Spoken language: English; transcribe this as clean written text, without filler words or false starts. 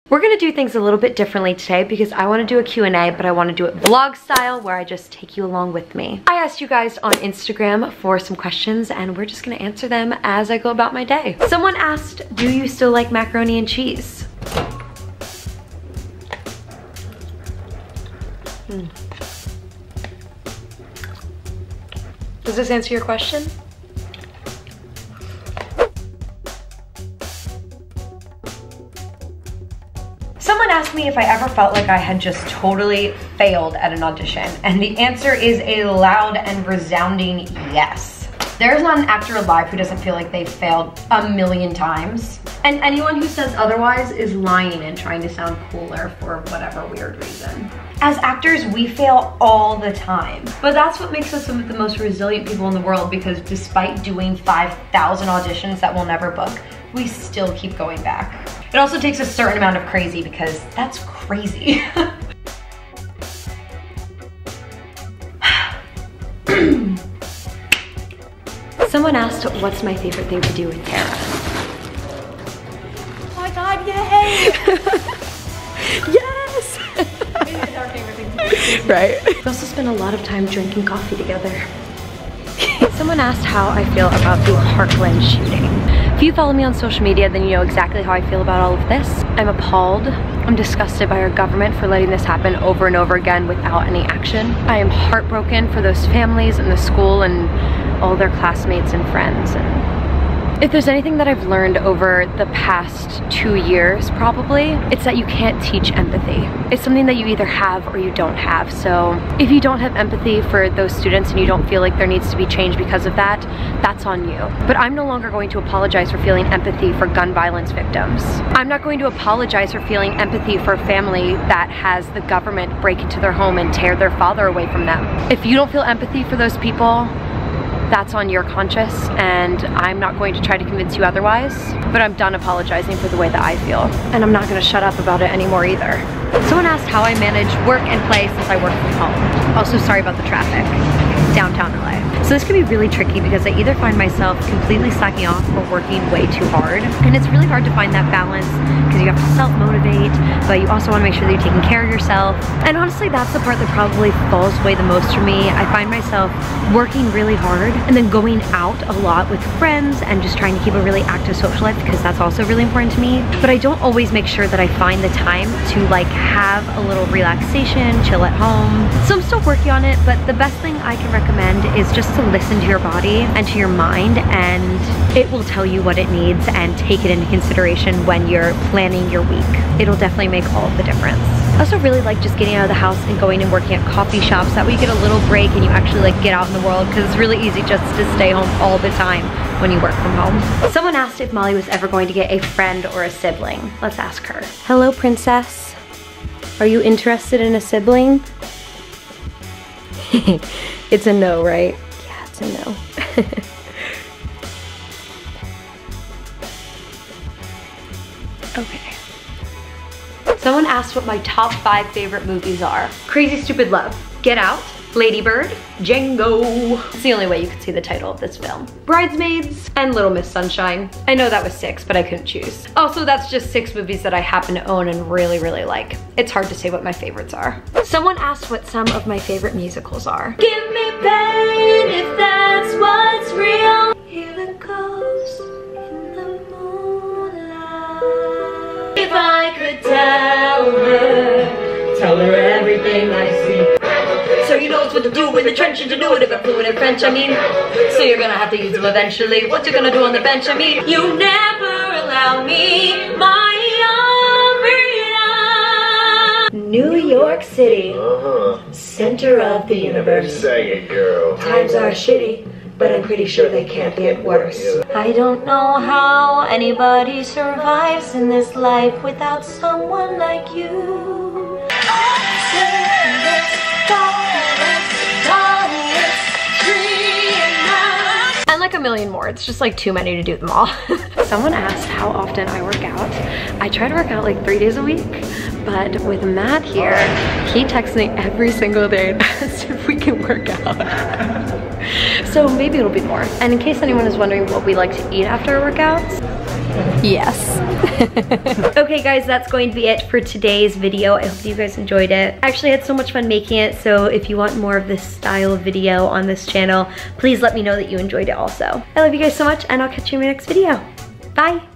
We're gonna do things a little bit differently today because I wanna do a Q&A, but I wanna do it vlog style where I just take you along with me. I asked you guys on Instagram for some questions and we're just gonna answer them as I go about my day. Someone asked, do you still like macaroni and cheese? Does this answer your question? Someone asked me if I ever felt like I had just totally failed at an audition, and the answer is a loud and resounding yes. There's not an actor alive who doesn't feel like they've failed a million times. And anyone who says otherwise is lying and trying to sound cooler for whatever weird reason. As actors, we fail all the time. But that's what makes us some of the most resilient people in the world, because despite doing 5,000 auditions that we'll never book, we still keep going back. It also takes a certain amount of crazy, because that's crazy. Someone asked, what's my favorite thing to do with Tara? Oh my god, yay! Yes! Maybe it's our favorite thing to do. Right. We also spend a lot of time drinking coffee together. Someone asked how I feel about the Parkland shooting. If you follow me on social media, then you know exactly how I feel about all of this. I'm appalled. I'm disgusted by our government for letting this happen over and over again without any action. I am heartbroken for those families and the school and all their classmates and friends. And if there's anything that I've learned over the past 2 years, probably, it's that you can't teach empathy. It's something that you either have or you don't have. So if you don't have empathy for those students and you don't feel like there needs to be change because of that, that's on you. But I'm no longer going to apologize for feeling empathy for gun violence victims. I'm not going to apologize for feeling empathy for a family that has the government break into their home and tear their father away from them. If you don't feel empathy for those people, that's on your conscience, and I'm not going to try to convince you otherwise, but I'm done apologizing for the way that I feel. And I'm not gonna shut up about it anymore either. Someone asked how I manage work and play since I work from home. Also, sorry about the traffic. Downtown LA. So this can be really tricky because I either find myself completely slacking off or working way too hard. And it's really hard to find that balance because you have to self-motivate, but you also want to make sure that you're taking care of yourself. And honestly, that's the part that probably falls away the most for me. I find myself working really hard and then going out a lot with friends and just trying to keep a really active social life because that's also really important to me. But I don't always make sure that I find the time to like have a little relaxation, chill at home. So I'm still working on it, but the best thing I can recommend is just to listen to your body and to your mind, and it will tell you what it needs and take it into consideration when you're planning your week. It'll definitely make all of the difference. I also really like just getting out of the house and going and working at coffee shops. That way you get a little break and you actually like get out in the world, because it's really easy just to stay home all the time when you work from home. Someone asked if Molly was ever going to get a friend or a sibling. Let's ask her. Hello, princess. Are you interested in a sibling? It's a no, right? Yeah, it's a no. Okay. Someone asked what my top 5 favorite movies are. Crazy Stupid Love, Get Out, Lady Bird, Django. It's the only way you could see the title of this film. Bridesmaids, and Little Miss Sunshine. I know that was 6, but I couldn't choose. Also, that's just 6 movies that I happen to own and really, really like. It's hard to say what my favorites are. Someone asked what some of my favorite musicals are. Give me pain if that's what's real. Here it goes in the moonlight. If I could tell her everything I see. So you knows what to do in the trenches, you know it if I'm fluent in French, I mean. So you're gonna have to use them eventually. What you gonna do on the bench, I mean. You never allow me my freedom. New York City, center of the universe. Sing it, girl. Times are shitty, but I'm pretty sure they can't get worse. I don't know how anybody survives in this life without someone like you. And like a million more. It's just like too many to do them all. Someone asked how often I work out. I try to work out like 3 days a week, but with Matt here, he texts me every single day and asks if we can work out. So maybe it'll be more. And in case anyone is wondering what we like to eat after our workouts, Yes. Okay guys, that's going to be it for today's video. I hope you guys enjoyed it. I actually had so much fun making it, so if you want more of this style of video on this channel, please let me know that you enjoyed it also. I love you guys so much, and I'll catch you in my next video. Bye.